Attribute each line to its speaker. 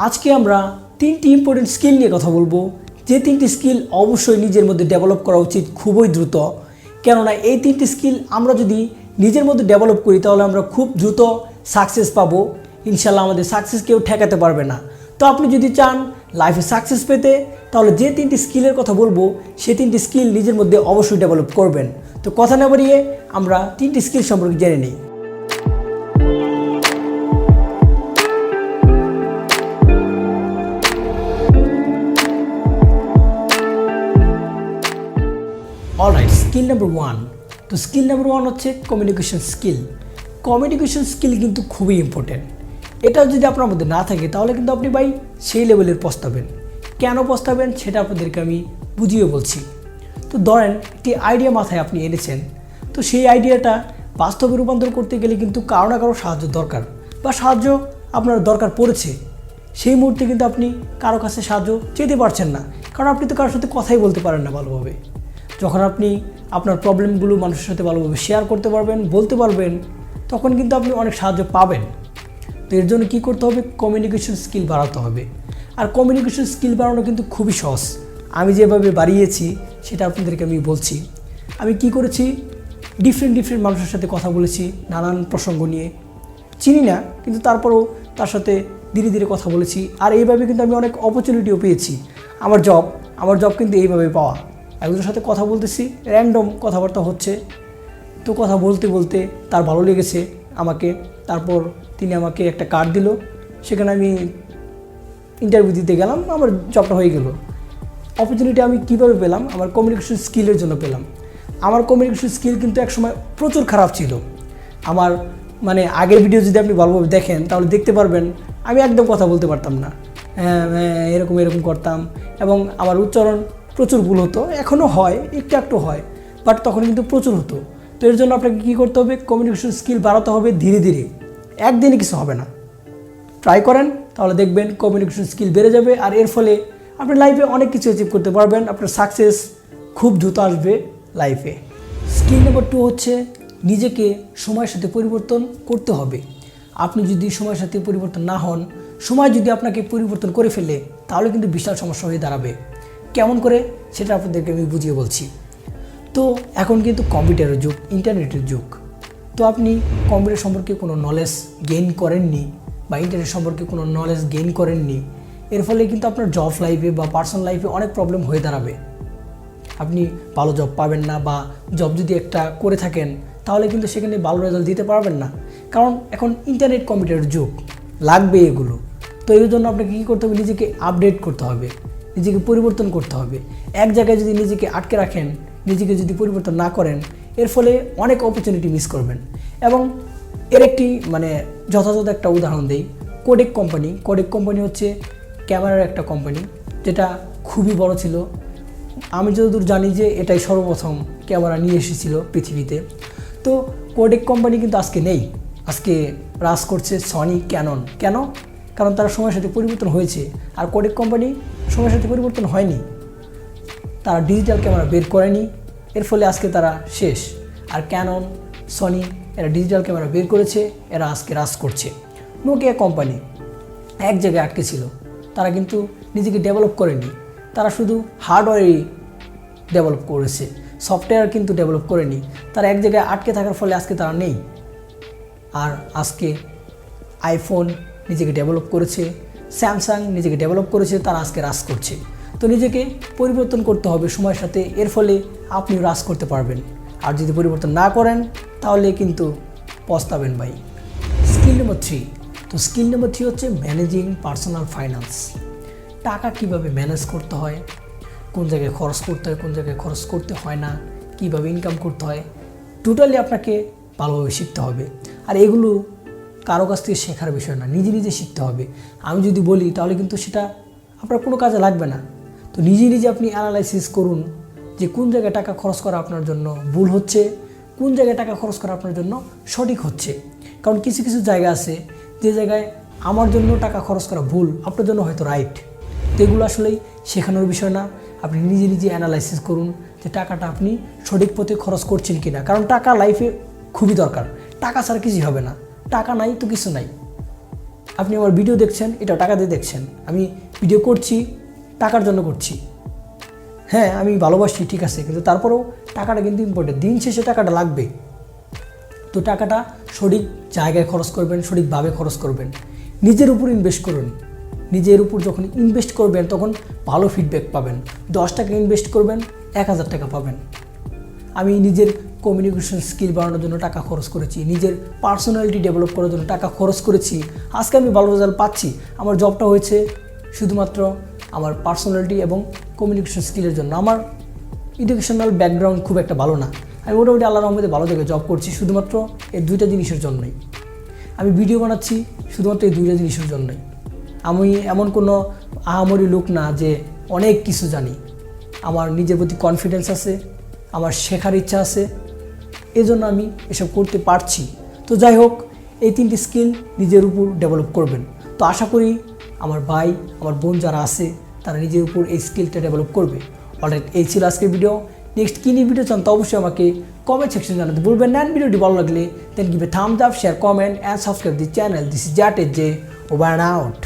Speaker 1: আজকে আমরা তিনটি ইম্পর্টেন্ট স্কিল নিয়ে কথা বলবো, যে তিনটি স্কিল অবশ্যই নিজের মধ্যে ডেভেলপ করা উচিত খুবই দ্রুত। কেননা এই তিনটি স্কিল আমরা যদি নিজের মধ্যে ডেভেলপ করি তাহলে আমরা খুব দ্রুত সাকসেস পাবো। ইনশাল্লাহ আমাদের সাকসেস কেউ ঠেকাতে পারবে না। তো আপনি যদি চান লাইফে সাকসেস পেতে, তাহলে যে তিনটি স্কিলের কথা বলবো সেই তিনটি স্কিল নিজের মধ্যে অবশ্যই ডেভেলপ করবেন। তো কথা না বাড়িয়ে আমরা তিনটি স্কিল সম্পর্কে জেনে নিই। Alright, skill number 1। তো স্কিল নাম্বার 1 হচ্ছে কমিউনিকেশন স্কিল। কমিউনিকেশন স্কিল কিন্তু খুবই ইম্পর্টেন্ট। এটা যদি আপনার মধ্যে না থাকে তাহলে কিন্তু আপনি ভাই সেই লেভেলের পস্তাবেন। কেন পস্তাবেন সেটা আপনাদেরকে আমি বুঝিয়ে বলছি। তো ধরেন একটি আইডিয়া মাথায় আপনি এনেছেন, তো সেই আইডিয়াটা বাস্তবে রূপান্তর করতে গেলে কিন্তু কারো না কারো সাহায্য দরকার, বা সাহায্য আপনার দরকার পড়েছে। সেই মুহূর্তে কিন্তু আপনি কারো কাছে সাহায্য চেতে পারছেন না, কারণ আপনি তো কারোর সাথে কথাই বলতে পারেন না ভালোভাবে। যখন আপনি আপনার প্রবলেমগুলো মানুষের সাথে ভালোভাবে শেয়ার করতে পারবেন, বলতে পারবেন, তখন কিন্তু আপনি অনেক সাহায্য পাবেন। তো এর জন্য কী করতে হবে? কমিউনিকেশন স্কিল বাড়াতে হবে। আর কমিউনিকেশন স্কিল বাড়ানো কিন্তু খুবই সহজ। আমি যেভাবে বাড়িয়েছি সেটা আপনাদেরকে আমি বলছি। আমি কি করেছি, ডিফারেন্ট মানুষের সাথে কথা বলেছি নানান প্রসঙ্গ নিয়ে। চিনি না, কিন্তু তারপরেও তার সাথে ধীরে ধীরে কথা বলেছি। আর এইভাবে কিন্তু আমি অনেক অপরচুনিটিও পেয়েছি। আমার জব কিন্তু এইভাবে পাওয়া। একজনের সাথে কথা বলতেছি, র্যান্ডম কথাবার্তা হচ্ছে, তো কথা বলতে বলতে তার ভালো লেগেছে আমাকে। তারপর তিনি আমাকে একটা কার্ড দিল, সেখানে আমি ইন্টারভিউ দিতে গেলাম, আমার জবটা হয়ে গেল। অপরচুনিটি আমি কীভাবে পেলাম? আমার কমিউনিকেশন স্কিলের জন্য পেলাম। আমার কমিউনিকেশন স্কিল কিন্তু একসময় প্রচুর খারাপ ছিল। আমার আগের ভিডিও যদি আপনি ভালোভাবে দেখেন তাহলে দেখতে পারবেন আমি একদম কথা বলতে পারতাম না। হ্যাঁ এরকম করতাম, এবং আমার উচ্চারণ প্রচুর ভুল হতো। এখনও হয়, একটু হয়, বাট তখন কিন্তু প্রচুর হতো। তো এর জন্য আপনাকে কী করতে হবে? কমিউনিকেশন স্কিল বাড়াতে হবে ধীরে ধীরে। একদিনে কিছু হবে না, ট্রাই করেন, তাহলে দেখবেন কমিউনিকেশন স্কিল বেড়ে যাবে। আর এর ফলে আপনি লাইফে অনেক কিছু অ্যাচিভ করতে পারবেন। আপনার সাকসেস খুব দ্রুত আসবে লাইফে। স্কিল নাম্বার 2 হচ্ছে নিজেকে সময়ের সাথে পরিবর্তন করতে হবে। আপনি যদি সময়ের সাথে পরিবর্তন না হন, সময় যদি আপনাকে পরিবর্তন করে ফেলে, তাহলে কিন্তু বিশাল সমস্যা হয়ে দাঁড়াবে। কেমন করে সেটা আপনাদেরকে আমি বুঝিয়ে বলছি। তো এখন কিন্তু কম্পিউটারের যুগ, ইন্টারনেটের যুগ। তো আপনি কম্পিউটার সম্পর্কে কোনো নলেজ গেইন করেননি, বা ইন্টারনেট সম্পর্কে কোনো নলেজ গেইন করেননি, এর ফলে কিন্তু আপনার জব লাইফে বা পার্সোনাল লাইফে অনেক প্রবলেম হয়ে দাঁড়াবে। আপনি ভালো জব পাবেন না, বা জব যদি একটা করে থাকেন তাহলে কিন্তু সেখানে ভালো রেজাল্ট দিতে পারবেন না। কারণ এখন ইন্টারনেট কম্পিউটারের যুগ, লাগবে এগুলো। তো এর জন্য আপনাকে কী করতে হবে? নিজেকে আপডেট করতে হবে, নিজেকে পরিবর্তন করতে হবে। এক জায়গায় যদি নিজেকে আটকে রাখেন, নিজেকে যদি পরিবর্তন না করেন, এর ফলে অনেক অপরচুনিটি মিস করবেন। এবং এর একটি যথাযথ একটা উদাহরণ দেই। কোডেক কোম্পানি হচ্ছে ক্যামেরার একটা কোম্পানি, যেটা খুবই বড় ছিল। আমি যতদূর জানি যে এটাই সর্বপ্রথম ক্যামেরা নিয়ে এসেছিল পৃথিবীতে। তো কোডেক কোম্পানি কিন্তু আজকে নেই, আজকে রাজ করছে সনি, ক্যানন। কেন? কারণ তারা সময়ের সাথে পরিবর্তন হয়েছে। আর কোডেক কোম্পানি সময়ের সাথে পরিবর্তন হয়নি, তারা ডিজিটাল ক্যামেরা বের করেনি, এর ফলে আজকে তারা শেষ। আর ক্যানন, সনি এরা ডিজিটাল ক্যামেরা বের করেছে, এরা আজকে রাজ করছে। নোকিয়া কোম্পানি এক জায়গায় আটকে ছিল, তারা কিন্তু নিজেকে ডেভেলপ করেনি, তারা শুধু হার্ডওয়্যারই ডেভেলপ করেছে, সফটওয়্যার কিন্তু ডেভেলপ করেনি। তারা এক জায়গায় আটকে থাকার ফলে আজকে তারা নেই। আর আজকে আইফোন নিজেকে ডেভেলপ করেছে, স্যামসাং নিজেকে ডেভেলপ করেছে, তারা আজকে রাজ করছে। তো নিজেকে পরিবর্তন করতে হবে সময়ের সাথে, এর ফলে আপনি রাজ করতে পারবেন। আর যদি পরিবর্তন না করেন তাহলে কিন্তু পস্তাবেন ভাই। Skill number 3। তো স্কিল নাম্বার 3 হচ্ছে ম্যানেজিং পার্সোনাল ফাইন্যান্স। টাকা কিভাবে ম্যানেজ করতে হয়, কোন জায়গায় খরচ করতে হয়, কোন জায়গায় খরচ করতে হয় না, কিভাবে ইনকাম করতে হয়, টোটালি আপনাকে ভালোভাবে শিখতে হবে। আর এগুলো কারো কাছ থেকে শেখার বিষয় না, নিজে নিজে শিখতে হবে। আমি যদি বলি তাহলে কিন্তু সেটা আপনার কোনো কাজে লাগবে না। তো নিজে আপনি অ্যানালাইসিস করুন যে কোন জায়গায় টাকা খরচ করা আপনার জন্য ভুল হচ্ছে, কোন জায়গায় টাকা খরচ করা আপনার জন্য সঠিক হচ্ছে। কারণ কিছু কিছু জায়গা আছে যে জায়গায় আমার জন্য টাকা খরচ করা ভুল, আপনার জন্য হয়তো রাইট। তো এগুলো আসলেই শেখানোর বিষয় না। আপনি নিজে অ্যানালাইসিস করুন যে টাকাটা আপনি সঠিক পথে খরচ করছেন কিনা। কারণ টাকা লাইফে খুবই দরকার, টাকা ছাড়া কিছুই হবে না। টাকা নাই তো কিছু নাই। আপনি আমার ভিডিও দেখছেন, এটা টাকা দিয়ে দেখছেন। আমি ভিডিও করছি টাকার জন্য করছি। হ্যাঁ, আমি ভালোবাসি, ঠিক আছে, কিন্তু তারপরেও টাকাটা কিন্তু ইম্পর্টেন্ট। দিন শেষে টাকাটা লাগবে। তো টাকাটা সঠিক জায়গায় খরচ করবেন, সঠিকভাবে খরচ করবেন। নিজের উপর ইনভেস্ট করুন। নিজের উপর যখন ইনভেস্ট করবেন তখন ভালো ফিডব্যাক পাবেন। 10 টাকা ইনভেস্ট করবেন, 1000 টাকা পাবেন। আমি নিজের কমিউনিকেশন স্কিল বাড়ানোর জন্য টাকা খরচ করেছি, নিজের পার্সোনালিটি ডেভেলপ করার জন্য টাকা খরচ করেছি। আজকে আমি ভালো রেজাল্ট পাচ্ছি। আমার জবটা হয়েছে শুধুমাত্র আমার পার্সোনালিটি এবং কমিউনিকেশন স্কিলের জন্য। আমার এডুকেশনাল ব্যাকগ্রাউন্ড খুব একটা ভালো না। আমি মোটামুটি আল্লাহর রহমতে ভালো জায়গায় জব করছি শুধুমাত্র এই 2টা জিনিসের জন্যই। আমি ভিডিও বানাচ্ছি শুধুমাত্র এই 2টা জিনিসের জন্যই। আমি এমন কোনো আহামরি লোক না যে অনেক কিছু জানি। আমার নিজের প্রতি কনফিডেন্স আছে, আমার শেখার ইচ্ছা আছে, এজন্য আমি এসব করতে পারছি। তো যাই হোক, এই 3টি স্কিল নিজের উপর ডেভেলপ করবেন। তো আশা করি আমার ভাই, আমার বোন যারা আছে তারা নিজের উপর এই স্কিলটা ডেভেলপ করবে। অলরাইট, এই ছিল আজকের ভিডিও। নেক্সট কী নিয়ে ভিডিও চান তো অবশ্যই আমাকে কমেন্ট সেকশনে জানাতে বলবেন। অ্যান্ড ভিডিওটি ভালো লাগলে then give a thumbs up, share, comment and subscribe the channel. This is জ্যাট এজ জে, ওভার অ্যান্ড আউট।